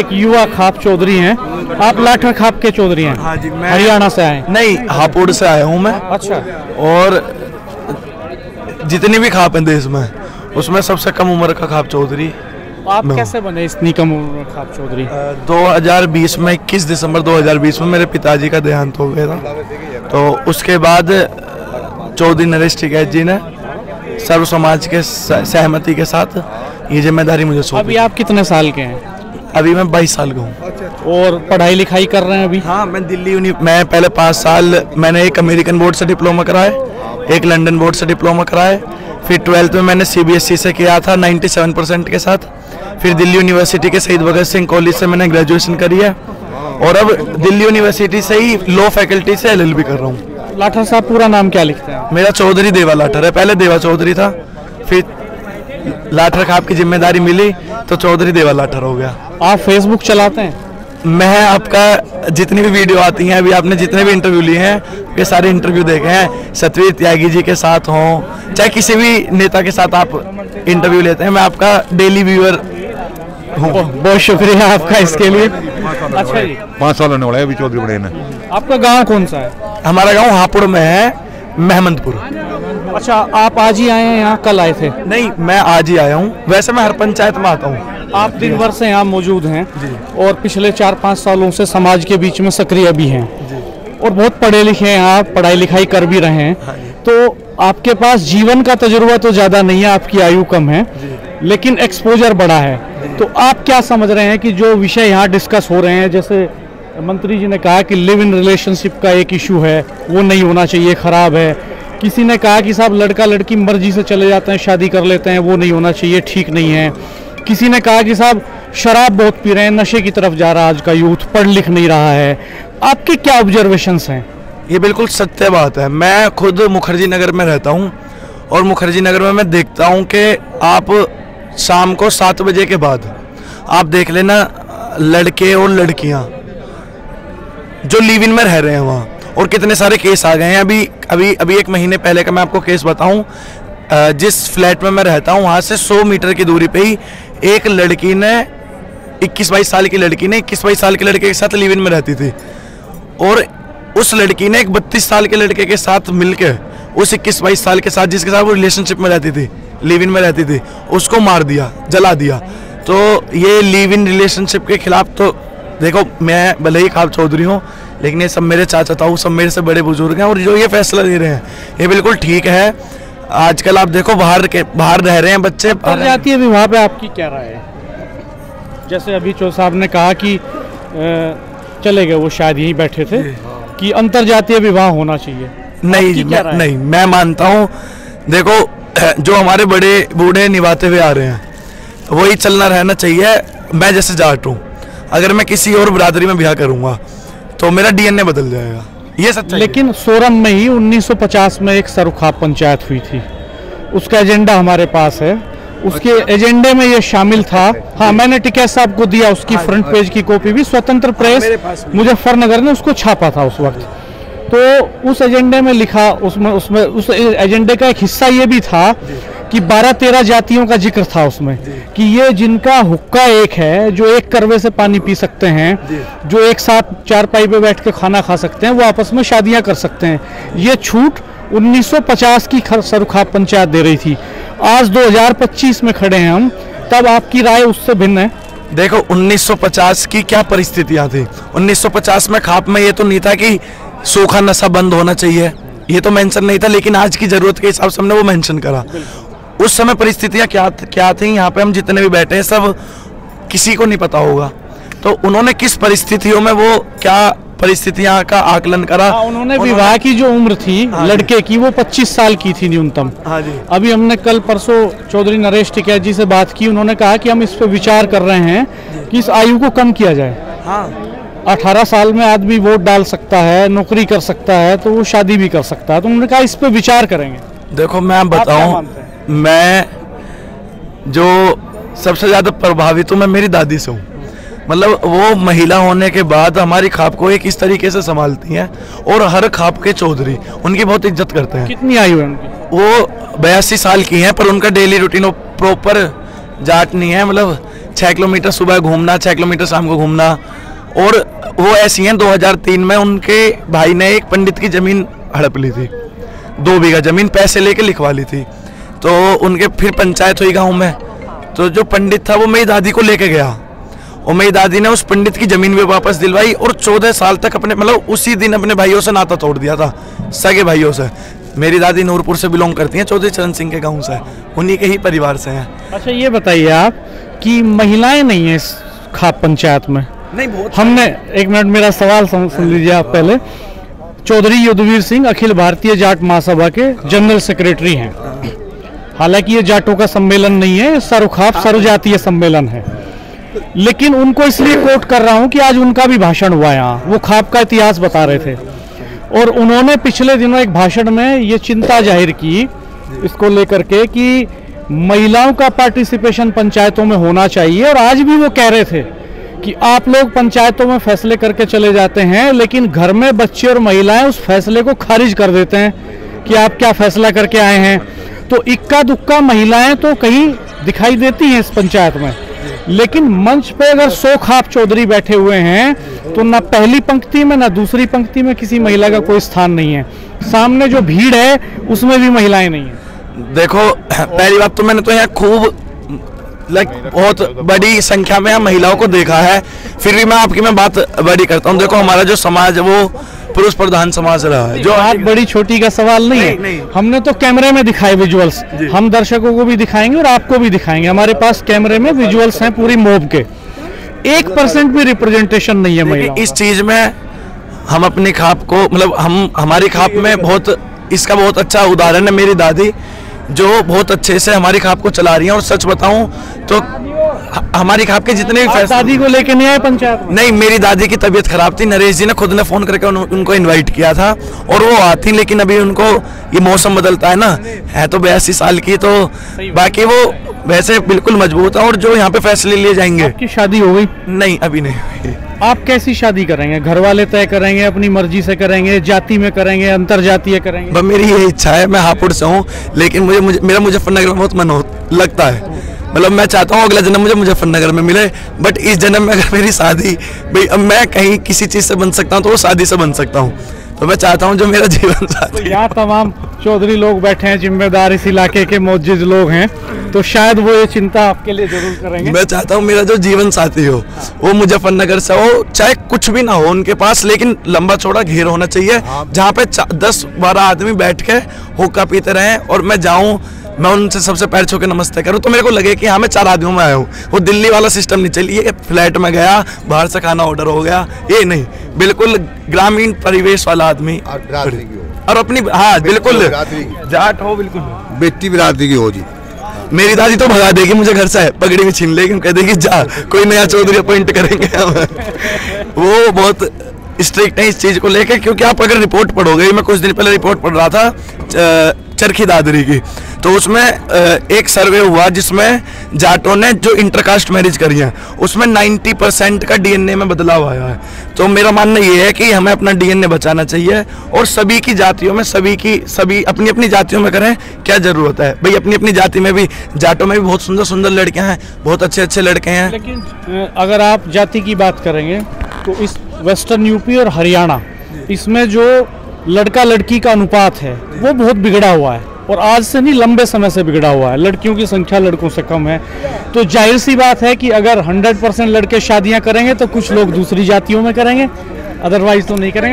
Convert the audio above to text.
एक युवा खाप चौधरी हैं। आप लाठर खाप के चौधरी हैं? हाँ जी, मैं हरियाणा से आए? नहीं, हापुड़ से आया हूँ मैं। अच्छा। और जितनी भी खाप हैं देश में, उसमें सबसे कम उम्र का खाप चौधरी। आप कैसे बने इतनी कम उम्र में खाप चौधरी? 2020 में 21 दिसंबर 2020 में मेरे पिताजी का देहांत हो गया था। तो उसके बाद चौधरी नरेश टिकैत जी ने सर्व समाज के सहमति के साथ ये जिम्मेदारी मुझे सौंपी। अभी आप कितने साल के हैं? अभी मैं 22 साल का हूँ। और पढ़ाई लिखाई कर रहे हैं अभी? हाँ, मैं मैं पहले 5 साल मैंने एक अमेरिकन बोर्ड से डिप्लोमा कराए, एक लंदन बोर्ड से डिप्लोमा कराए। फिर 12th में मैंने CBSE से किया था 97% के साथ। फिर दिल्ली यूनिवर्सिटी के शहीद भगत सिंह कॉलेज से मैंने ग्रेजुएशन करी है। और अब दिल्ली यूनिवर्सिटी से ही लॉ फैकल्टी से LLB कर रहा हूँ। लाठर साहब पूरा नाम क्या लिखते हैं? मेरा चौधरी देवा लाठर है। पहले देवा चौधरी था, फिर लाठर खाप की जिम्मेदारी मिली तो चौधरी देवा लाठर हो गया। आप फेसबुक चलाते हैं? मैं आपका जितनी भी वीडियो आती हैं, अभी आपने जितने भी इंटरव्यू लिए हैं, ये सारे इंटरव्यू देखे हैं। सतवीर त्यागी जी के साथ हों, चाहे किसी भी नेता के साथ आप इंटरव्यू लेते हैं, मैं आपका डेली व्यूअर हूँ। बहुत शुक्रिया आपका इसके लिए। अच्छा जी, 5 साल होने वाला है अभी चौधरी बड़े ने। आपका गांव कौन सा है? हमारा गांव हापुड़ में है, महमदपुर। अच्छा, आप आज ही आए हैं यहाँ, कल आए थे? नहीं, मैं आज ही आया हूँ। वैसे मैं हर पंचायत में आता हूँ। आप दिन भर से यहाँ मौजूद हैं और पिछले 4-5 सालों से समाज के बीच में सक्रिय भी हैं और बहुत पढ़े लिखे हैं, आप पढ़ाई लिखाई कर भी रहे हैं। तो आपके पास जीवन का तजुर्बा तो ज़्यादा नहीं है, आपकी आयु कम है, लेकिन एक्सपोजर बड़ा है। तो आप क्या समझ रहे हैं कि जो विषय यहाँ डिस्कस हो रहे हैं, जैसे मंत्री जी ने कहा कि लिव इन रिलेशनशिप का एक इशू है, वो नहीं होना चाहिए, ख़राब है। किसी ने कहा कि साहब लड़का लड़की मर्जी से चले जाते हैं, शादी कर लेते हैं, वो नहीं होना चाहिए, ठीक नहीं है। किसी ने कहा कि साहब शराब बहुत पी रहे हैं, नशे की तरफ जा रहा है आज का यूथ, पढ़ लिख नहीं रहा है। आपके क्या ऑब्जर्वेशंस हैं? ये बिल्कुल सत्य बात है। मैं खुद मुखर्जी नगर में रहता हूँ और मुखर्जी नगर में मैं देखता हूँ कि आप शाम को 7 बजे के बाद आप देख लेना, लड़के और लड़कियाँ जो लिव इन में रह रहे हैं वहाँ, और कितने सारे केस आ गए हैं। अभी 1 महीने पहले का मैं आपको केस बताऊँ। जिस फ्लैट में मैं रहता हूँ वहाँ से 100 मीटर की दूरी पे ही एक लड़की ने 21-22 साल की लड़की ने 21-22 साल के लड़के के साथ लिव इन में रहती थी, और उस लड़की ने एक 32 साल के लड़के के साथ मिलकर उस 21-22 साल के साथ जिसके साथ वो रिलेशनशिप में रहती थी, लिव इन में रहती थी, उसको मार दिया, जला दिया। तो ये लिव इन रिलेशनशिप के खिलाफ, तो देखो मैं भले ही खाप चौधरी हूँ, लेकिन ये सब मेरे चाचा ताऊ, सब मेरे से बड़े बुजुर्ग हैं, और जो ये फैसला ले रहे हैं ये बिल्कुल ठीक है। आजकल आप देखो बाहर रह रहे हैं बच्चे। अंतर्जातीय विवाह पे आपकी क्या राय है? जैसे अभी चौ साहब ने कहा कि चले गए, वो शायद यहीं बैठे थे, कि अंतर्जातीय विवाह होना चाहिए। नहीं, मैं मानता हूँ, देखो जो हमारे बड़े बूढ़े निभाते हुए आ रहे हैं वही चलना रहना चाहिए। मैं जैसे जाट हूँ, अगर मैं किसी और बिरादरी में ब्याह करूँगा तो मेरा DNA बदल जाएगा, ये सच्चाई। लेकिन सोरम में ही 1950 में एक सर्वखाप पंचायत हुई थी, उसका एजेंडा हमारे पास है, उसके एजेंडे में ये शामिल था। हाँ, मैंने टिकैत साहब को दिया, उसकी फ्रंट पेज की कॉपी भी स्वतंत्र प्रेस मुजफ्फरनगर ने उसको छापा था उस वक्त। तो उस एजेंडे में लिखा, उसमें उस एजेंडे का एक हिस्सा ये भी था कि 12-13 जातियों का जिक्र था उसमें, कि ये जिनका हुक्का एक है, जो एक करवे से पानी पी सकते हैं, जो एक साथ चारपाई पे बैठ के खाना खा सकते हैं, वो आपस में शादियां कर सकते हैं। ये छूट 1950 की सर्वखाप पंचायत दे रही थी। आज 2025 में खड़े हैं हम, तब आपकी राय उससे भिन्न है? देखो 1950 की क्या परिस्थितियां थी। 1950 में खाप में ये तो नहीं था कि सूखा नशा बंद होना चाहिए, ये तो मेंशन नहीं था, लेकिन आज की जरूरत के हिसाब से हमने वो मेंशन करा। उस समय परिस्थितियां क्या थी, यहाँ पे हम जितने भी बैठे हैं सब किसी को नहीं पता होगा। तो उन्होंने किस परिस्थितियों में वो क्या परिस्थितियां का आकलन करा। उन्होंने विवाह की जो उम्र थी लड़के की, वो 25 साल की थी न्यूनतम। हाँ जी। अभी हमने कल परसों चौधरी नरेश टिकैत जी से बात की, उन्होंने कहा कि हम इस पर विचार कर रहे हैं कि इस आयु को कम किया जाए। हाँ, 18 साल में आदमी वोट डाल सकता है, नौकरी कर सकता है, तो वो शादी भी कर सकता है। तो उन्होंने कहा इस पर विचार करेंगे। देखो मैं बताऊं, मैं जो सबसे ज्यादा प्रभावित हूँ, मैं मेरी दादी से हूँ। मतलब वो महिला होने के बाद हमारी खाप को एक इस तरीके से संभालती हैं, और हर खाप के चौधरी उनकी बहुत इज्जत करते हैं। कितनी आयु है उनकी? वो 82 साल की हैं, पर उनका डेली रूटीन प्रॉपर जाट नहीं है, मतलब 6 किलोमीटर सुबह घूमना, 6 किलोमीटर शाम को घूमना। और वो ऐसी हैं, 2003 में उनके भाई ने एक पंडित की ज़मीन हड़प ली थी, 2 बीघा ज़मीन पैसे लेके लिखवा ली थी। तो उनके फिर पंचायत हुई गाँव में, तो जो पंडित था वो मेरी दादी को लेके गया और मेरी दादी ने उस पंडित की ज़मीन भी वापस दिलवाई और 14 साल तक अपने मतलब उसी दिन अपने भाइयों से नाता तोड़ दिया था, सगे भाइयों से। मेरी दादी नूरपुर से बिलोंग करती हैं, चौधरी चरण सिंह के गांव से, उन्हीं के ही परिवार से हैं। अच्छा, ये बताइए आप कि महिलाएं नहीं हैं इस खाप पंचायत में? नहीं, बहुत हमने, एक मिनट मेरा सवाल सुन लीजिए आप पहले। चौधरी युद्धवीर सिंह अखिल भारतीय जाट महासभा के जनरल सेक्रेटरी हैं। हालांकि ये जाटों का सम्मेलन नहीं है, सर्वखाप सर्वजातीय सम्मेलन है, लेकिन उनको इसलिए कोट कर रहा हूं कि आज उनका भी भाषण हुआ यहाँ, वो खाप का इतिहास बता रहे थे और उन्होंने पिछले दिनों एक भाषण में ये चिंता जाहिर की इसको लेकर के कि महिलाओं का पार्टिसिपेशन पंचायतों में होना चाहिए। और आज भी वो कह रहे थे कि आप लोग पंचायतों में फैसले करके चले जाते हैं, लेकिन घर में बच्चे और महिलाएं उस फैसले को खारिज कर देते हैं कि आप क्या फैसला करके आए हैं। तो इक्का दुक्का महिलाएं तो कहीं दिखाई देती हैं इस पंचायत में, लेकिन मंच पे अगर 100 खाप चौधरी बैठे हुए हैं तो ना पहली पंक्ति में ना दूसरी पंक्ति में किसी महिला का कोई स्थान नहीं है। सामने जो भीड़ है उसमें भी महिलाएं नहीं है। देखो, पहली बात तो मैंने तो यहाँ खूब बहुत बड़ी संख्या में महिलाओं को देखा है, फिर भी मैं आपकी बात बड़ी करता हूँ। देखो, हमारा जो समाज है वो पुरुष प्रधान समाज रहा है। जो बात बड़ी छोटी का सवाल नहीं है, हमने तो कैमरे में दिखाए विजुअल्स, हम दर्शकों को भी दिखाएंगे और आपको भी दिखाएंगे। हमारे पास कैमरे में विजुअल्स हैं पूरी मोब के, 1% भी रिप्रेजेंटेशन नहीं है महिला। इस चीज में हम अपनी खाप को मतलब हमारी खाप में बहुत इसका बहुत अच्छा उदाहरण है मेरी दादी, जो बहुत अच्छे से हमारी खाप को चला रही हैं। और सच बताऊं तो हमारी खाप के जितने भी फैसले, दादी को लेके नहीं आए पंचायत में? नहीं, मेरी दादी की तबीयत खराब थी, नरेश जी ने खुद ने फोन करके उनको इनवाइट किया था और वो आती, लेकिन अभी उनको ये मौसम बदलता है ना, है तो 82 साल की, तो बाकी वो वैसे बिल्कुल मजबूत है। और जो यहाँ पे फैसले लिए जाएंगे। आपकी शादी हो गई? नहीं, अभी नहीं हुई। आप कैसी शादी करेंगे? घर वाले तय करेंगे, अपनी मर्जी से करेंगे, जाति में करेंगे, अंतर जातीय करेंगे? मेरी ये इच्छा है, मैं हापुड़ से हूँ, लेकिन मेरा मुजफ्फरनगर में बहुत मन लगता है। मतलब मैं चाहता हूँ अगला जन्म मुझे मुजफ्फरनगर में मिले, बट इस जन्म में अगर मेरी शादी, भाई अब मैं कहीं किसी चीज़ से बन सकता हूँ तो वो शादी से बन सकता हूँ। तो मैं चाहता हूँ जो मेरा जीवन साथी। तो यहाँ तमाम चौधरी लोग बैठे हैं, जिम्मेदार इस इलाके के मोअज्जिज लोग हैं, तो शायद वो ये चिंता आपके लिए जरूर करेंगे। मैं चाहता हूँ मेरा जो जीवन साथी हो वो मुजफ्फरनगर से हो, चाहे कुछ भी ना हो उनके पास, लेकिन लंबा चौड़ा घेर होना चाहिए जहाँ पे 10-12 आदमी बैठ के हुक्का पीते रहें और मैं जाऊँ, मैं उनसे सबसे पैर छू के नमस्ते करूँ तो मेरे को लगे कि हाँ मैं 4 आदमियों में आया हूँ। वो दिल्ली वाला सिस्टम नहीं चाहिए, फ्लैट में गया बाहर से खाना ऑर्डर हो गया, ये नहीं, बिल्कुल ग्रामीण परिवेश वाला आदमी और अपनी, हाँ बिल्कुल जाट हो, बिल्कुल बेटी बिरादरी की हो जी। मेरी दादी तो भगा देगी मुझे घर से, पगड़ी में छीन लेगी, कह देगी जा कोई नया चौधरी अपॉइंट करेंगे वो बहुत स्ट्रिक्ट है इस चीज को लेकर। क्योंकि आप अगर रिपोर्ट पढ़ोगे, मैं कुछ दिन पहले रिपोर्ट पढ़ रहा था चरखी दादरी की, तो उसमें एक सर्वे हुआ जिसमें जाटों ने जो इंटरकास्ट मैरिज करी है उसमें 90% का डीएनए में बदलाव आया है। तो मेरा मानना ये है कि हमें अपना डीएनए बचाना चाहिए और सभी की जातियों में सभी अपनी अपनी जातियों में करें, क्या जरूरत है भाई, अपनी अपनी जाति में भी, जाटों में भी बहुत सुंदर सुंदर लड़कियां हैं, बहुत अच्छे अच्छे लड़के हैं। लेकिन अगर आप जाति की बात करेंगे तो इस वेस्टर्न यूपी और हरियाणा, इसमें जो लड़का लड़की का अनुपात है वो बहुत बिगड़ा हुआ है और आज से नहीं लंबे समय से बिगड़ा हुआ है। लड़कियों की संख्या लड़कों से कम है, तो जाहिर सी बात है कि अगर 100% लड़के शादियां करेंगे तो कुछ लोग दूसरी जातियों में करेंगे, अदरवाइज तो नहीं करेंगे।